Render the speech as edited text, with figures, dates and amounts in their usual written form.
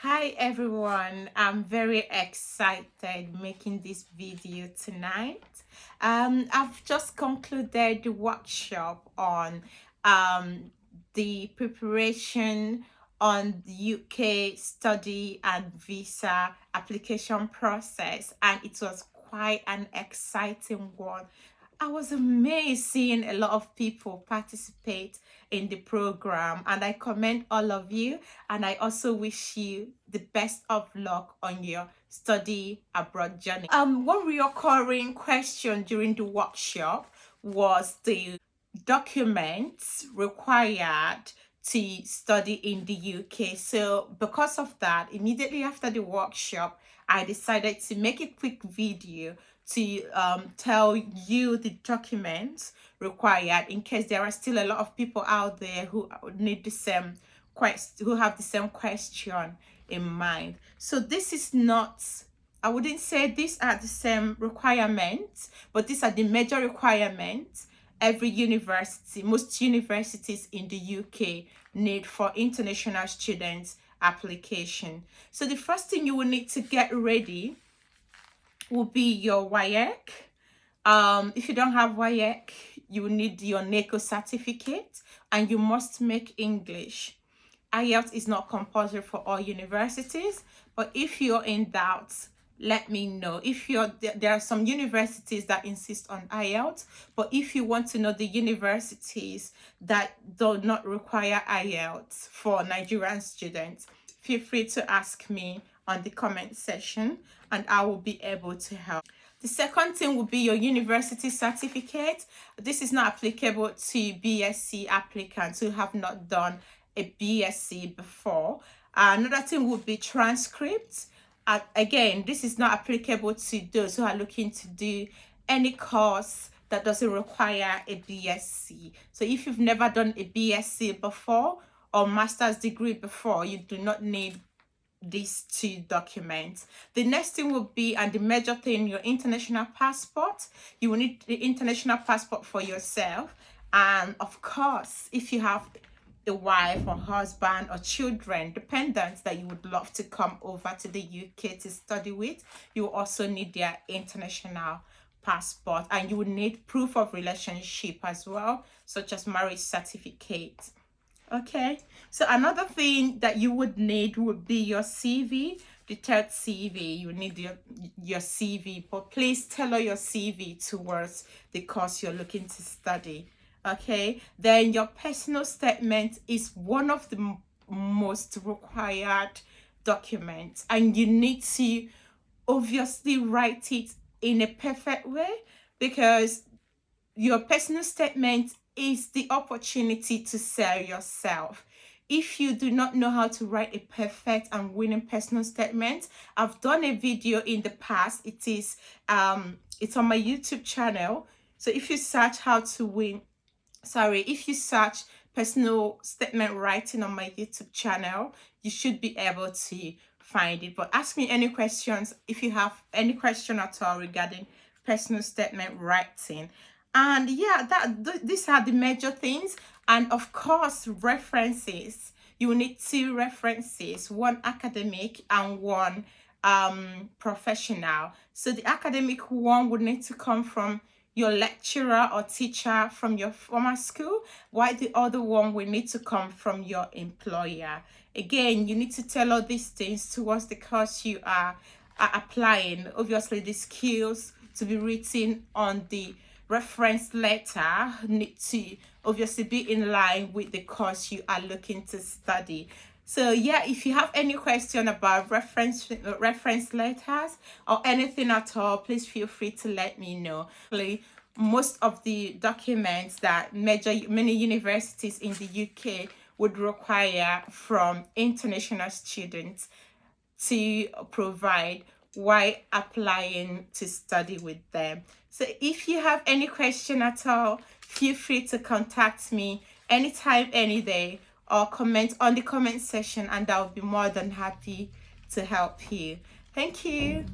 Hi everyone, I'm very excited making this video tonight. I've just concluded the workshop on the preparation on the UK study and visa application process, and it was quite an exciting one. I was amazed seeing a lot of people participate in the program, and I commend all of you, and I also wish you the best of luck on your study abroad journey. One recurring question during the workshop was the documents required to study in the UK. So because of that, immediately after the workshop, I decided to make a quick video to tell you the documents required in case there are still a lot of people out there who need the same who have the same question in mind. So this is not, I wouldn't say these are the same requirements, but these are the major requirements every university, most universities in the UK need for international students application. So the first thing you will need to get ready will be your WAEC. If you don't have WAEC, you will need your NACO certificate, and you must make English. IELTS is not compulsory for all universities, but if you're in doubt, let me know. There are some universities that insist on IELTS, but if you want to know the universities that do not require IELTS for Nigerian students, feel free to ask me on the comment section and I will be able to help. The second thing will be your university certificate. This is not applicable to BSc applicants who have not done a BSc before. Another thing would be transcripts. Again, this is not applicable to those who are looking to do any course that doesn't require a BSc. So if you've never done a BSc before or master's degree before, you do not need these two documents. The next thing will be, and the major thing, your international passport. You will need the international passport for yourself, and of course, if you have a wife or husband or children, dependents that you would love to come over to the UK to study with, you also need their international passport, and you would need proof of relationship as well, such as marriage certificate. Okay, so another thing that you would need would be your CV, the third CV. You need your CV, but please tailor your CV towards the course you're looking to study. Okay, then your personal statement is one of the most required documents, and you need to obviously write it in a perfect way, because your personal statement is the opportunity to sell yourself. If you do not know how to write a perfect and winning personal statement, I've done a video in the past. It's on my YouTube channel. So if you search if you search personal statement writing on my YouTube channel, you should be able to find it. But ask me any questions if you have any question at all regarding personal statement writing. And yeah, these are the major things. And of course, references. You need 2 references, one academic and one professional. So the academic one would need to come from your lecturer or teacher from your former school, while the other one will need to come from your employer. Again, you need to tell all these things towards the course you are applying. Obviously, the skills to be written on the reference letter need to obviously be in line with the course you are looking to study. So yeah, if you have any question about reference letters or anything at all, please feel free to let me know. Most of the documents that many universities in the UK would require from international students to provide while applying to study with them. So if you have any question at all, feel free to contact me anytime, any day, or comment on the comment section, and I'll be more than happy to help you. Thank you.